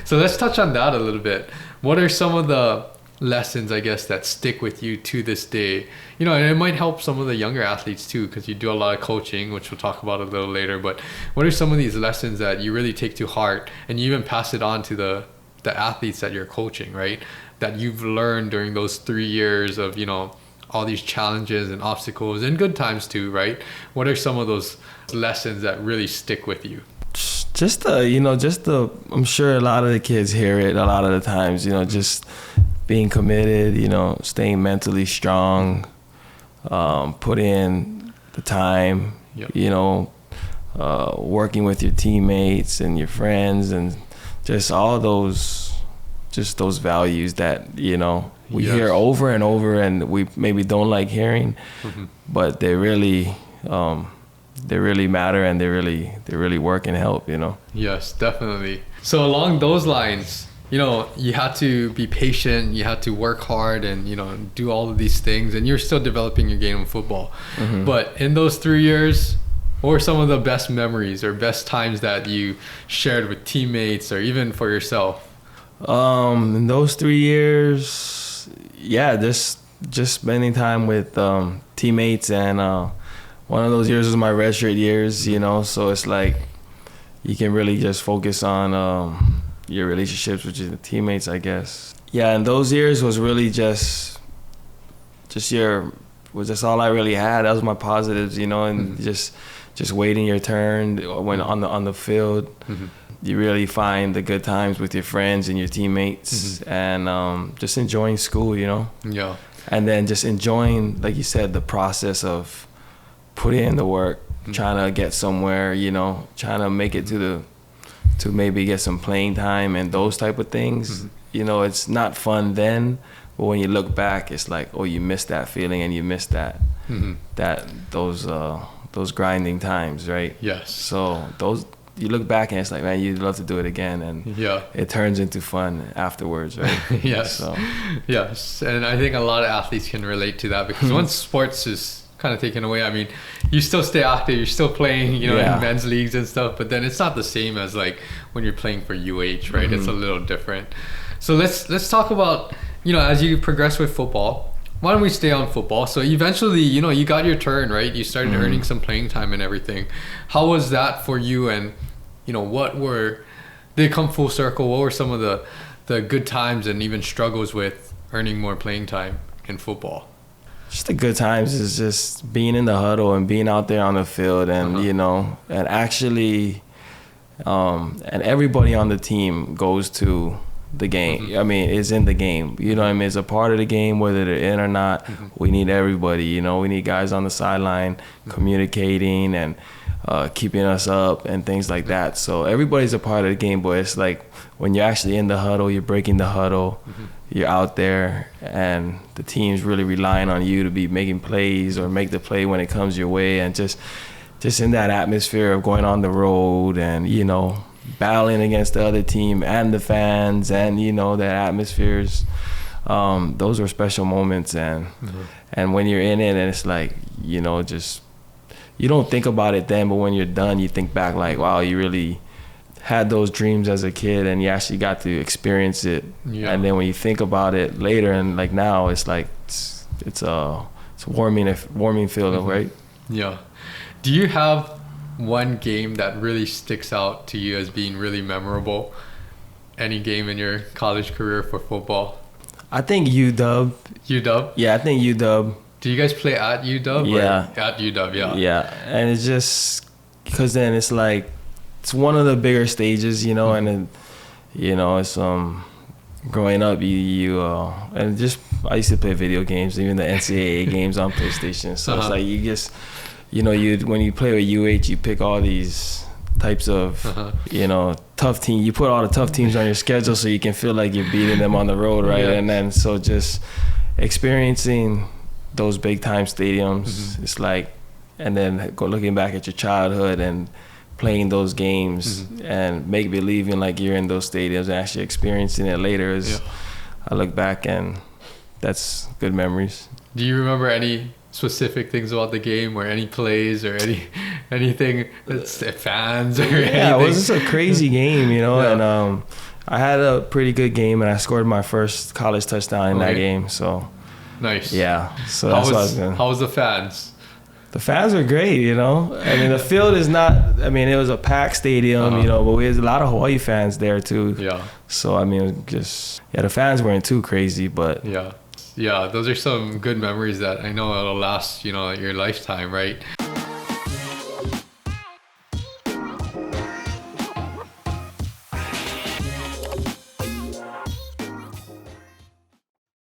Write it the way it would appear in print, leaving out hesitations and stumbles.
So let's touch on that a little bit. What are some of the lessons, I guess, that stick with you to this day? You know, and it might help some of the younger athletes too, because you do a lot of coaching, which we'll talk about a little later. But what are some of these lessons that you really take to heart, and you even pass it on to the athletes that you're coaching, right? That you've learned during those 3 years of, you know, all these challenges and obstacles and good times too, right? What are some of those lessons that really stick with you? I'm sure a lot of the kids hear it a lot of the times, you know, just being committed, you know, staying mentally strong, put in the time, you know, working with your teammates and your friends, and just all those values that, you know, we hear over and over, and we maybe don't like hearing, but they really matter, and they really work and help, you know. Yes, definitely. So along those lines, you know, you had to be patient, you had to work hard, and, you know, do all of these things, and you're still developing your game of football. But in those 3 years, what were some of the best memories or best times that you shared with teammates or even for yourself? In those 3 years, just spending time with teammates, and one of those years was my redshirt years, you know, so it's like you can really just focus on your relationships with your teammates, I guess. Yeah, and those years was really just all I really had. That was my positives, you know, and just waiting your turn when on the field. You really find the good times with your friends and your teammates, and just enjoying school, you know. Yeah. And then just enjoying, like you said, the process of putting in the work, trying to get somewhere, you know, trying to make it to maybe get some playing time and those type of things. You know, it's not fun then, but when you look back, it's like, oh, you missed that feeling, and you missed those grinding times, right? Yes. So you look back and it's like, man, you'd love to do it again, and it turns into fun afterwards, right? Yes. So. Yes, and I think a lot of athletes can relate to that, because once sports is kind of taken away, I mean, you still stay active, you're still playing, you know, in men's leagues and stuff, but then it's not the same as like when you're playing for UH, right? It's a little different. So let's talk about, you know, as you progress with football. Why don't we stay on football? So eventually, you know, you got your turn, right? You started earning some playing time and everything. How was that for you? And, you know, they come full circle? What were some of the good times and even struggles with earning more playing time in football? Just the good times is just being in the huddle and being out there on the field, and, you know, and actually, and everybody on the team goes to the game. I mean, it's in the game, you know what I mean? It's a part of the game, whether they're in or not. We need everybody, you know. We need guys on the sideline communicating and keeping us up and things like that. So everybody's a part of the game, but it's like when you're actually in the huddle, you're breaking the huddle, you're out there, and the team's really relying on you to be making plays or make the play when it comes your way, and just in that atmosphere of going on the road and, you know, battling against the other team and the fans, and, you know, that atmospheres, those were special moments. And when you're in it, and it's like, you know, just, you don't think about it then, but when you're done, you think back like, wow, you really had those dreams as a kid, and you actually got to experience it. And then when you think about it later, and like now, it's like it's a warming feeling, right? Yeah. Do you have one game that really sticks out to you as being really memorable? Any game in your college career for football? I think UW. UW? Yeah, I think UW. Do you guys play at UW? Yeah. At UW, yeah. Yeah, and it's just because then it's like, it's one of the bigger stages, you know, and then, you know, it's growing up, and just, I used to play video games, even the NCAA games on PlayStation. So it's like, you just, you know, when you play with UH, you pick all these types of, you know, tough team. You put all the tough teams on your schedule so you can feel like you're beating them on the road, right? And then, so just experiencing those big time stadiums, it's like, and then looking back at your childhood and playing those games and make believing like you're in those stadiums and actually experiencing it later is, I look back, and that's good memories. Do you remember any specific things about the game, or any plays, or anything that's fans or anything? Yeah, it was just a crazy game, you know. And I had a pretty good game, and I scored my first college touchdown in that game. So nice. Yeah. So that's what I was doing. How was the fans? The fans were great, you know. I mean, the field is not. I mean, it was a packed stadium, you know, but we had a lot of Hawaii fans there too. Yeah. So I mean, just the fans weren't too crazy, but yeah, those are some good memories that I know it'll last, you know, your lifetime, right?